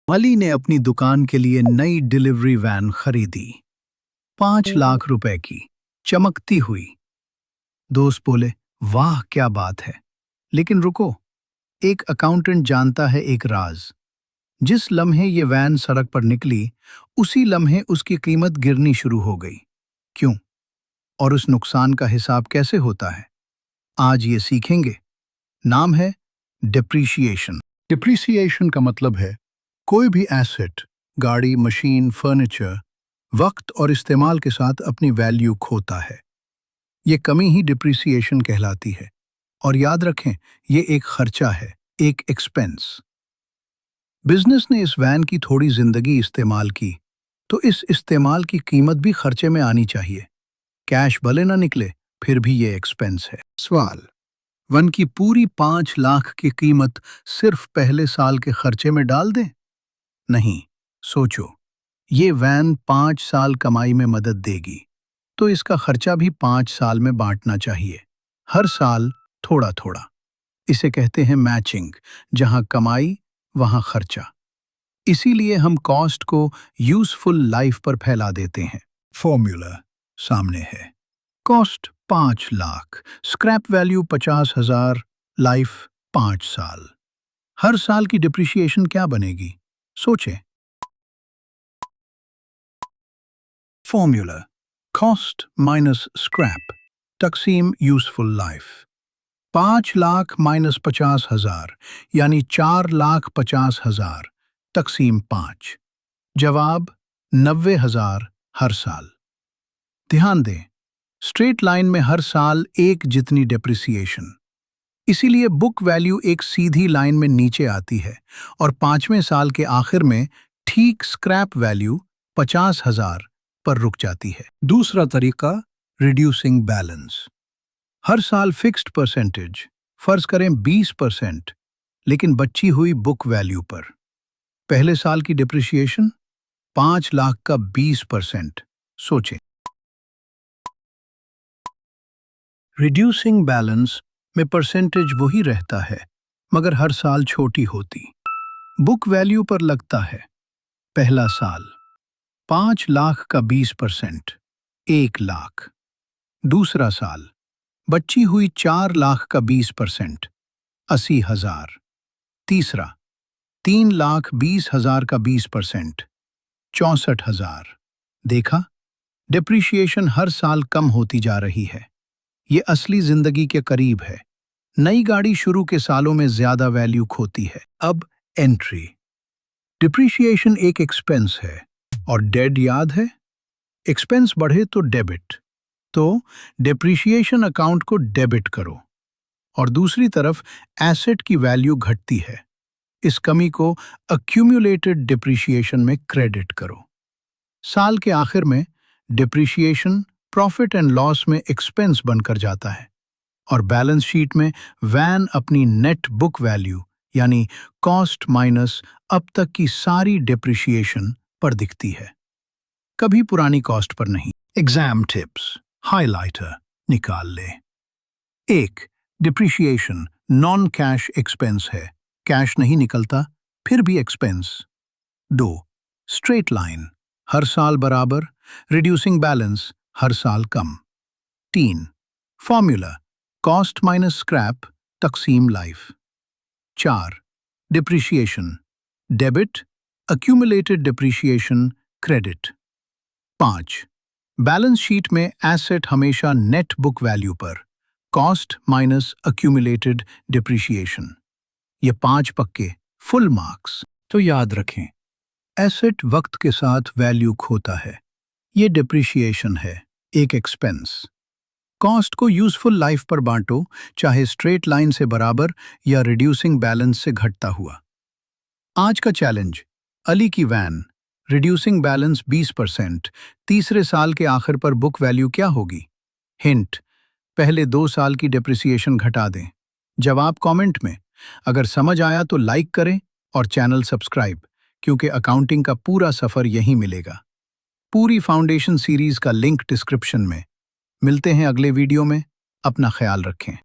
अली ने अपनी दुकान के लिए नई डिलीवरी वैन खरीदी, 5 लाख रुपए की, चमकती हुई। दोस्त बोले, वाह क्या बात है। लेकिन रुको, एक अकाउंटेंट जानता है एक राज। जिस लम्हे ये वैन सड़क पर निकली, उसी लम्हे उसकी कीमत गिरनी शुरू हो गई। क्यों? और उस नुकसान का हिसाब कैसे होता है, आज ये सीखेंगे। नाम है डिप्रिसिएशन। डिप्रिसिएशन का मतलब है कोई भी एसेट, गाड़ी, मशीन, फर्नीचर, वक्त और इस्तेमाल के साथ अपनी वैल्यू खोता है। ये कमी ही डिप्रिसिएशन कहलाती है। और याद रखें, ये एक खर्चा है, एक एक्सपेंस। बिजनेस ने इस वैन की थोड़ी जिंदगी इस्तेमाल की, तो इस इस्तेमाल की कीमत भी खर्चे में आनी चाहिए। कैश भले ना निकले, फिर भी ये एक्सपेंस है। सवाल, वन की पूरी 5 लाख की कीमत सिर्फ पहले साल के खर्चे में डाल दें? नहीं, सोचो, ये वैन 5 साल कमाई में मदद देगी, तो इसका खर्चा भी 5 साल में बांटना चाहिए, हर साल थोड़ा थोड़ा। इसे कहते हैं मैचिंग, जहां कमाई वहां खर्चा। इसीलिए हम कॉस्ट को यूजफुल लाइफ पर फैला देते हैं। फॉर्मूला सामने है। Cost 5 lakh, scrap value 50,000, life 5 साल। हर साल की डिप्रिसिएशन क्या बनेगी, सोचें। फॉर्मूला कॉस्ट माइनस स्क्रैप तकसीम यूजफुल लाइफ। 5 लाख माइनस 50,000 यानी 4,50,000 तकसीम 5। जवाब 90,000 हर साल। ध्यान दें, स्ट्रेट लाइन में हर साल एक जितनी डिप्रिसिएशन, इसीलिए बुक वैल्यू एक सीधी लाइन में नीचे आती है और 5वें साल के आखिर में ठीक स्क्रैप वैल्यू 50,000 पर रुक जाती है। दूसरा तरीका, रिड्यूसिंग बैलेंस। हर साल फिक्स्ड परसेंटेज, फर्ज करें 20%, लेकिन बची हुई बुक वैल्यू पर। पहले साल की डिप्रिसिएशन 5 लाख का 20%। सोचें, रिड्यूसिंग बैलेंस में परसेंटेज वही रहता है, मगर हर साल छोटी होती। बुक वैल्यू पर लगता है। पहला साल 5 लाख का 20%, 1 लाख। दूसरा साल बची हुई 4 लाख का 20%, 80,000। तीसरा 3,20,000 का 20%, 64,000। देखा, डिप्रिसिएशन हर साल कम होती जा रही है। ये असली जिंदगी के करीब है। नई गाड़ी शुरू के सालों में ज्यादा वैल्यू खोती है। अब एंट्री। डिप्रिसिएशन एक एक्सपेंस है और डेड याद है, एक्सपेंस बढ़े तो डेबिट, तो डिप्रिसिएशन अकाउंट को डेबिट करो। और दूसरी तरफ एसेट की वैल्यू घटती है, इस कमी को अक्यूमुलेटेड डिप्रिसिएशन में क्रेडिट करो। साल के आखिर में डिप्रिसिएशन प्रॉफिट एंड लॉस में एक्सपेंस बनकर जाता है और बैलेंस शीट में वैन अपनी नेट बुक वैल्यू यानी कॉस्ट माइनस अब तक की सारी डिप्रिसिएशन पर दिखती है, कभी पुरानी कॉस्ट पर नहीं। एग्जाम टिप्स, हाइलाइटर निकाल ले। 1. डिप्रिसिएशन नॉन कैश एक्सपेंस है, कैश नहीं निकलता फिर भी एक्सपेंस। 2. स्ट्रेट लाइन, हर साल बराबर, रिड्यूसिंग बैलेंस, हर साल कम। 3. फॉर्मूला कॉस्ट माइनस स्क्रैप तकसीम life. 4. Depreciation debit, accumulated depreciation credit. 5. Balance sheet में एसेट हमेशा नेट बुक वैल्यू पर, कॉस्ट माइनस अक्यूमुलेटेड डिप्रिसिएशन। ये 5 पक्के फुल मार्क्स। तो याद रखें, एसेट वक्त के साथ वैल्यू खोता है, ये डिप्रिसिएशन है, एक एक्सपेंस। कॉस्ट को यूजफुल लाइफ पर बांटो, चाहे स्ट्रेट लाइन से बराबर या रिड्यूसिंग बैलेंस से घटता हुआ। आज का चैलेंज, अली की वैन, रिड्यूसिंग बैलेंस 20%, तीसरे साल के आखिर पर बुक वैल्यू क्या होगी? हिंट, पहले 2 साल की डिप्रिसिएशन घटा दें। जवाब कमेंट में। अगर समझ आया तो लाइक करें और चैनल सब्सक्राइब, क्योंकि अकाउंटिंग का पूरा सफर यहीं मिलेगा। पूरी फाउंडेशन सीरीज का लिंक डिस्क्रिप्शन में। मिलते हैं अगले वीडियो में। अपना ख्याल रखें।